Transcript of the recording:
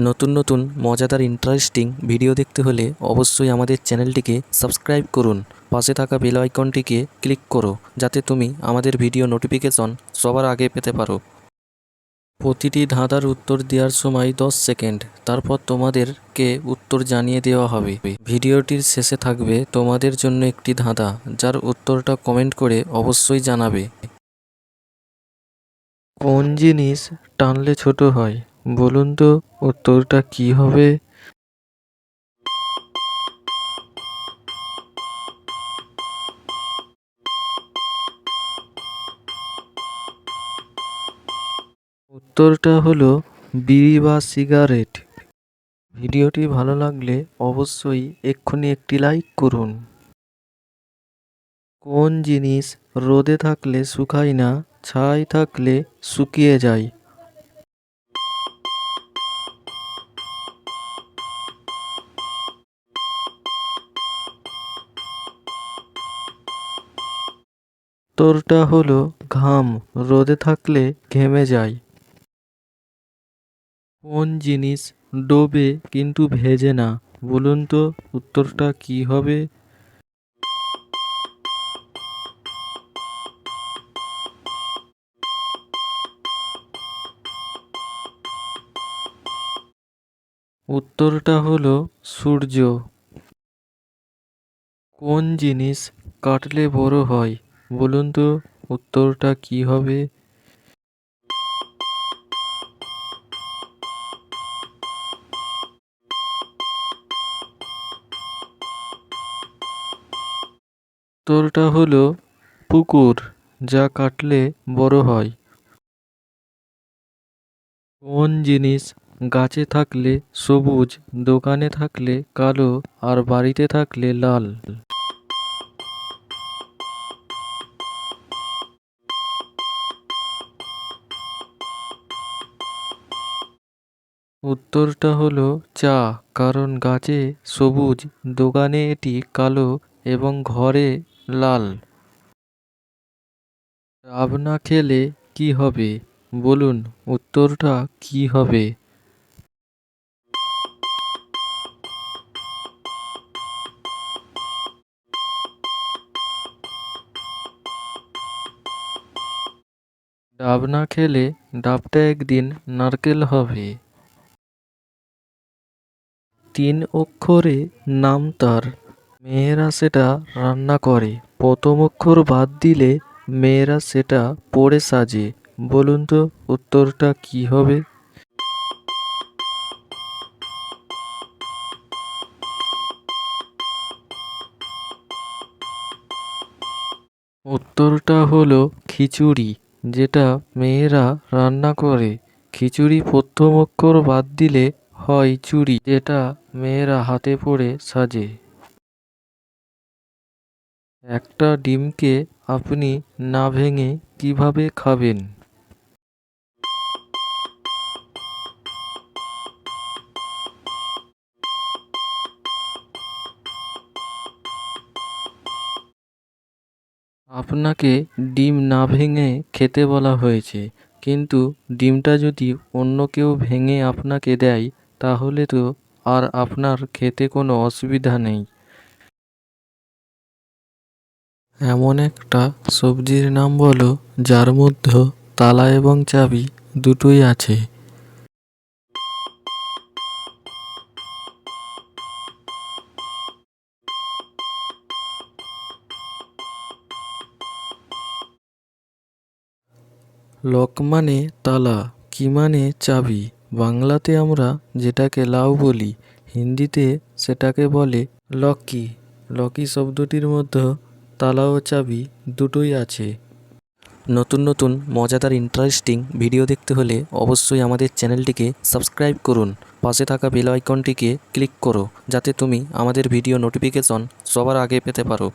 নতুন নতুন মজাদার ইন্টারেস্টিং ভিডিও দেখতে হলে অবশ্যই আমাদের চ্যানেলটিকে সাবস্ক্রাইব করুন। পাশে থাকা বেল আইকনটিকে ক্লিক করো যাতে তুমি আমাদের ভিডিও নোটিফিকেশন সবার আগে পেতে পারো। প্রতিটি ধাঁধার উত্তর দেওয়ার সময় 10 সেকেন্ড, তারপর তোমাদেরকে উত্তর জানিয়ে দেওয়া হবে। ভিডিওটির শেষে থাকবে তোমাদের জন্য একটি ধাঁধা, যার উত্তরটা কমেন্ট করে অবশ্যই জানাবে। কোন জিনিস টানলে ছোট হয়? বলুন তো উত্তরটা কি হবে? উত্তরটা হলো বিড়ি বা সিগারেট। ভিডিওটি ভালো লাগলে অবশ্যই এক্ষুনি একটি লাইক করুন। কোন জিনিস রোদে থাকলে শুকায় না, ছাই থাকলে শুকিয়ে যায়? উত্তরটা হলো ঘাম, রোদে থাকলে ঘেমে যায়। কোন জিনিস ডোবে কিন্তু ভেজে না? বলুন তো উত্তরটা কি হবে? উত্তরটা হলো সূর্য। কোন জিনিস কাটলে বড় হয়? বলুন তো উত্তরটা কি হবে? উত্তরটা হলো পুকুর, যা কাটলে বড় হয়। কোন জিনিস গাছে থাকলে সবুজ, দোকানে থাকলে কালো, আর বাড়িতে থাকলে লাল? উত্তরটা হলো চা, কারণ গাছে সবুজ, দোকানে এটি কালো এবং ঘরে লাল। ডাব না খেলে কি হবে? বলুন উত্তরটা কি হবে? ডাব না খেলে ডাবটা একদিন নারকেল হবে। 3 অক্ষরে নাম তার, মেয়েরা সেটা রান্না করে, প্রথম অক্ষর বাদ দিলে মেয়েরা সেটা পরে সাজে। বলুন তো উত্তরটা কি হবে? উত্তরটা হলো খিচুড়ি, যেটা মেয়েরা রান্না করে। খিচুড়ি প্রথম অক্ষর বাদ দিলে হয় চুড়ি, যেটা মেয়েরা হাতে পরে সাজে। একটা ডিমকে আপনি না ভেঙে কিভাবে খাবেন? আপনাকে ডিম না ভেঙে খেতে বলা হয়েছে, কিন্তু ডিমটা যদি অন্য কেউ ভেঙে আপনাকে দেয়, তাহলে তো আর আপনার খেতে কোনো অসুবিধা নেই। এমন একটা সবজির নাম বলো যার মধ্যে তালা এবং চাবি দুটোই আছে। লক মানে তালা, কি মানে চাবি। বাংলাতে আমরা যেটাকে লাউ বলি, হিন্দিতে সেটাকে বলে লকি। লকি শব্দটির মধ্যে তালা ও চাবি দুটোই আছে। নতুন নতুন মজাদার ইন্টারেস্টিং ভিডিও দেখতে হলে অবশ্যই আমাদের চ্যানেলটিকে সাবস্ক্রাইব করুন। পাশে থাকা বেল আইকনটিকে ক্লিক করো যাতে তুমি আমাদের ভিডিও নোটিফিকেশন সবার আগে পেতে পারো।